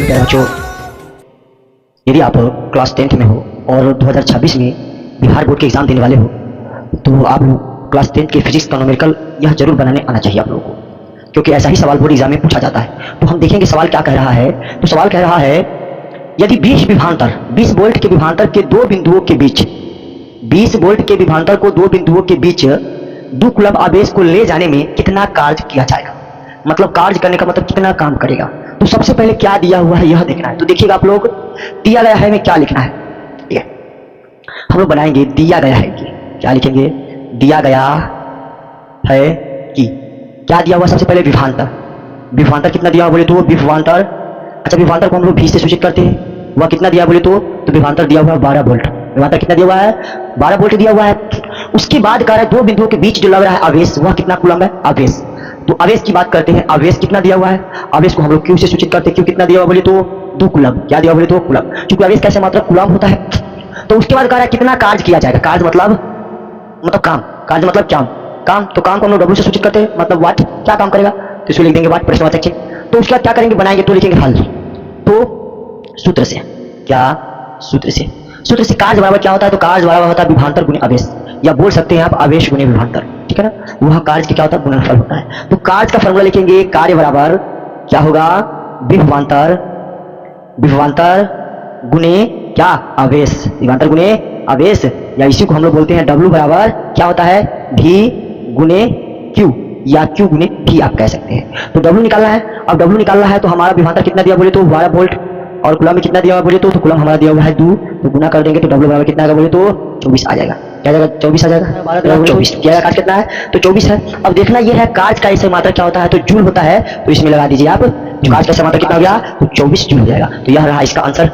प्यारे बच्चों, यदि आप क्लास 10th में हो और 2026 में बिहार बोर्ड के एग्ज़ाम देने वाले हो तो आप लोग क्लास 10th के फिजिक्स का न्यूमेरिकल यह जरूर बनाने आना चाहिए आप लोगों को, क्योंकि ऐसा ही सवाल बोर्ड एग्जाम में पूछा जाता है। तो हम देखेंगे सवाल क्या कह रहा है। तो सवाल कह रहा है, यदि 20 वोल्ट के विभवांतर के दो बिंदुओं के बीच 20 वोल्ट के विभवांतर को दो बिंदुओं के बीच 2 कूलम्ब आवेश को ले जाने में कितना कार्य किया जाएगा। मतलब कार्य करने का मतलब कितना काम करेगा। तो सबसे पहले क्या दिया हुआ है यह देखना है। तो देखिएगा आप लोग, दिया गया है में क्या लिखना है, ये हम लोग बनाएंगे। दिया गया है कि क्या लिखेंगे, दिया गया है कि क्या दिया हुआ। सबसे पहले विभवांतर, विभवांतर कितना दिया हुआ बोले तो विभवांतर, अच्छा विभवांतर को हम लोग भी से सूचित करते हैं। वह कितना दिया बोले तो विभवांतर दिया हुआ है 12 वोल्ट। विभवांतर कितना दिया हुआ है, 12 वोल्ट दिया हुआ है। उसके बाद कह रहा है दो बिंदुओं के बीच जो लग रहा है आवेश, वह कितना कूलम्ब है, आवेश। तो आवेश की बात करते हैं, आवेश कितना दिया हुआ है। आवेश को हम लोग क्यू से सूचित करते हैं। क्यू कितना दिया हुआ बोले तो 2 कूलम्ब। क्या दिया बोले तो कूलम्ब, क्योंकि आवेश कैसे मात्रा कूलम्ब होता है। तो उसके बाद कह रहा है कितना कार्य किया जाएगा। कार्य मतलब काम, कार्य मतलब क्या, काम। तो काम को हम लोग डब्ल्यू से सूचित करते हैं, मतलब वाट, क्या काम करेगा। तो इसको लिख देंगे वाट, प्रश्नवाचक चिन्ह। तो उसके बाद क्या करेंगे, बनाएंगे तो लिखेंगे हल। तो सूत्र से, क्या सूत्र से, सूत्र से कार्य बराबर क्या होता है। तो कार्य बराबर होता है विभवांतर गुने आवेश, या बोल सकते हैं आप आवेश गुने विभवांतर, ठीक है ना। वह कार्य की क्या होता है, गुणनफल होता है। तो कार्य का फॉर्मूला लिखेंगे, कार्य बराबर क्या होगा, विभवांतर, विभवांतर गुने क्या, आवेश, विभवांतर गुने आवेश, या इसी को हम लोग बोलते हैं डब्ल्यू बराबर क्या होता है, भी गुने क्यू, या क्यू गुने भी आप कह सकते हैं। तो डब्ल्यू निकालना है। अब डब्ल्यू निकालना है तो हमारा विभवांतर कितना दिया बोले तो 12 वोल्ट, और कूलम्ब में कितना दिया हुआ बोले तो कूलम्ब हमारा दिया हुआ है 2। तो गुना कर देंगे तो डब्ल्यू बराबर कितना आएगा बोले तो 24 आ जाएगा। क्या जाएगा, 24 आ जाएगा। 24 क्या कार्य कितना है, तो 24 है। अब देखना यह है कार्य का ऐसे मात्रा क्या होता है, तो जूल होता है। तो इसमें लगा दीजिए आप, कार्य का ऐसे मात्रा कितना हो गया, तो 24 जूल हो जाएगा। तो यह रहा इसका आंसर।